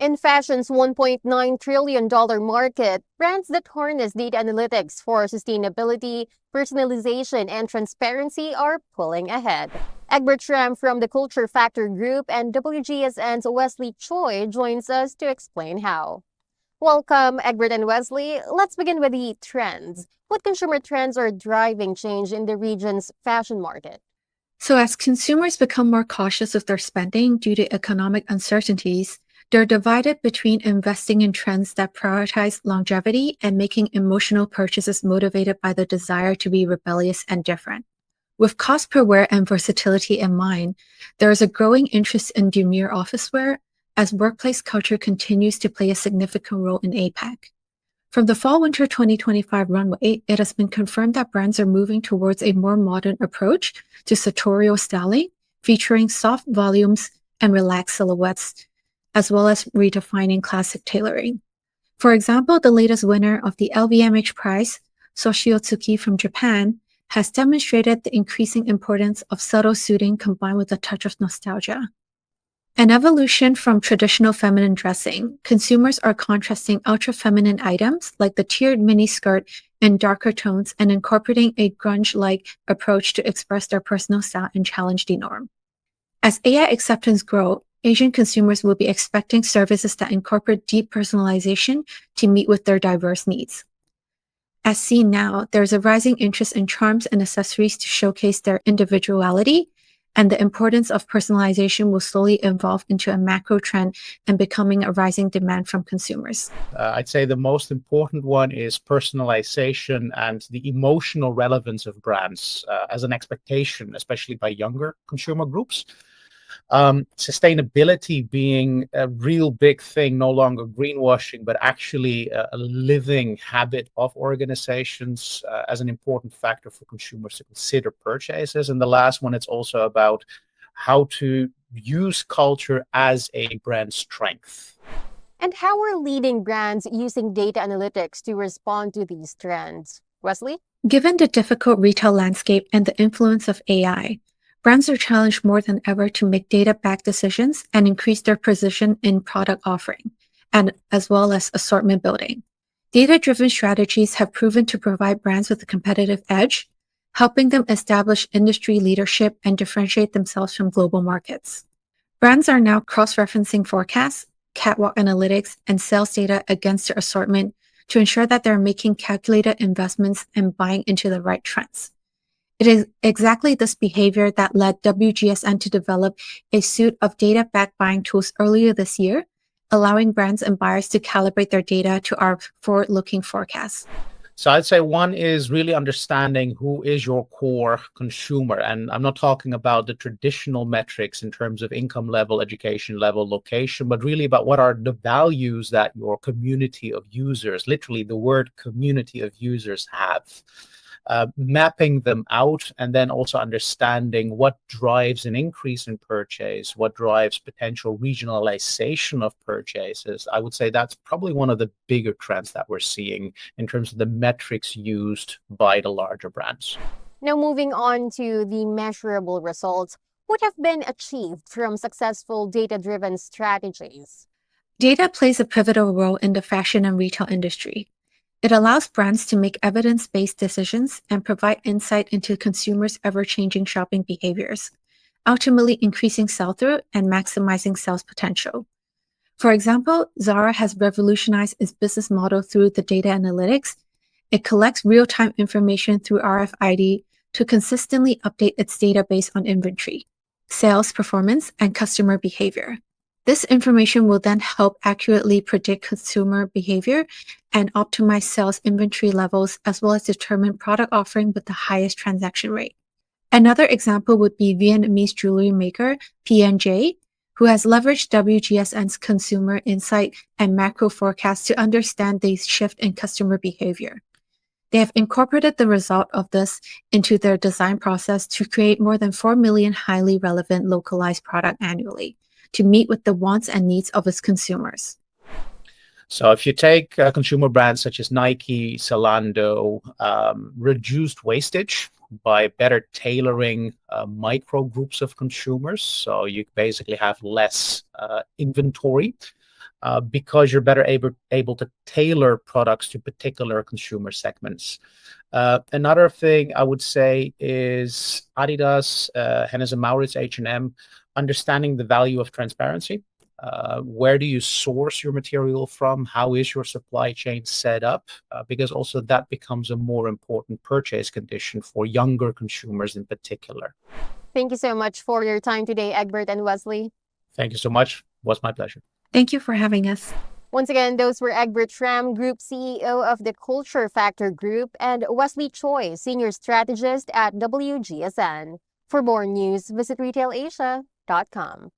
In fashion's $1.9 trillion market, brands that harness data analytics for sustainability, personalization, and transparency are pulling ahead. Egbert Schramm from the Culture Factor Group and WGSN's Wesley Choi joins us to explain how. Welcome, Egbert and Wesley. Let's begin with the trends. What consumer trends are driving change in the region's fashion market? So, as consumers become more cautious of their spending due to economic uncertainties, they're divided between investing in trends that prioritize longevity and making emotional purchases motivated by the desire to be rebellious and different. With cost per wear and versatility in mind, there is a growing interest in demure office wear as workplace culture continues to play a significant role in APAC. From the fall-winter 2025 runway, it has been confirmed that brands are moving towards a more modern approach to sartorial styling, featuring soft volumes and relaxed silhouettes, as well as redefining classic tailoring. For example, the latest winner of the LVMH prize, Soshio-tsuki from Japan, has demonstrated the increasing importance of subtle suiting combined with a touch of nostalgia. An evolution from traditional feminine dressing, consumers are contrasting ultra-feminine items like the tiered miniskirt in darker tones and incorporating a grunge-like approach to express their personal style and challenge the norm. As AI acceptance grows, Asian consumers will be expecting services that incorporate deep personalization to meet with their diverse needs. As seen now, there is a rising interest in charms and accessories to showcase their individuality, and the importance of personalization will slowly evolve into a macro trend and becoming a rising demand from consumers. I'd say the most important one is personalization and the emotional relevance of brands as an expectation, especially by younger consumer groups. Sustainability being a real big thing, no longer greenwashing, but actually a living habit of organizations as an important factor for consumers to consider purchases. And the last one, it's also about how to use culture as a brand strength. And how are leading brands using data analytics to respond to these trends? Wesley? Given the difficult retail landscape and the influence of AI, brands are challenged more than ever to make data-backed decisions and increase their precision in product offering, and as well as assortment building. Data-driven strategies have proven to provide brands with a competitive edge, helping them establish industry leadership and differentiate themselves from global markets. Brands are now cross-referencing forecasts, catwalk analytics, and sales data against their assortment to ensure that they're making calculated investments and buying into the right trends. It is exactly this behavior that led WGSN to develop a suite of data-backed buying tools earlier this year, allowing brands and buyers to calibrate their data to our forward-looking forecasts. So I'd say one is really understanding who is your core consumer. And I'm not talking about the traditional metrics in terms of income level, education level, location, but really about what are the values that your community of users, literally the word community of users, have. Mapping them out and then also understanding what drives an increase in purchase, what drives potential regionalization of purchases. I would say that's probably one of the bigger trends that we're seeing in terms of the metrics used by the larger brands. Now moving on to the measurable results, what have been achieved from successful data-driven strategies? Data plays a pivotal role in the fashion and retail industry. It allows brands to make evidence-based decisions and provide insight into consumers' ever-changing shopping behaviors, ultimately increasing sell-through and maximizing sales potential. For example, Zara has revolutionized its business model through the data analytics. It collects real-time information through RFID to consistently update its database on inventory, sales performance, and customer behavior. This information will then help accurately predict consumer behavior and optimize sales inventory levels, as well as determine product offering with the highest transaction rate. Another example would be Vietnamese jewelry maker PNJ, who has leveraged WGSN's consumer insight and macro forecast to understand the shift in customer behavior. They have incorporated the result of this into their design process to create more than 4 million highly relevant localized products annually, to meet with the wants and needs of its consumers. So if you take consumer brands such as Nike, Zalando, reduced wastage by better tailoring micro groups of consumers. So you basically have less inventory. because you're better able to tailor products to particular consumer segments. Another thing I would say is Adidas, Hennes & Mauritz, H&M, understanding the value of transparency. Where do you source your material from? How is your supply chain set up? Because also that becomes a more important purchase condition for younger consumers in particular. Thank you so much for your time today, Egbert and Wesley. Thank you so much. It was my pleasure. Thank you for having us. Once again, those were Egbert Schramm, Group CEO of the Culture Factor Group, and Wesley Choi, Senior Strategist at WGSN. For more news, visit retailasia.com.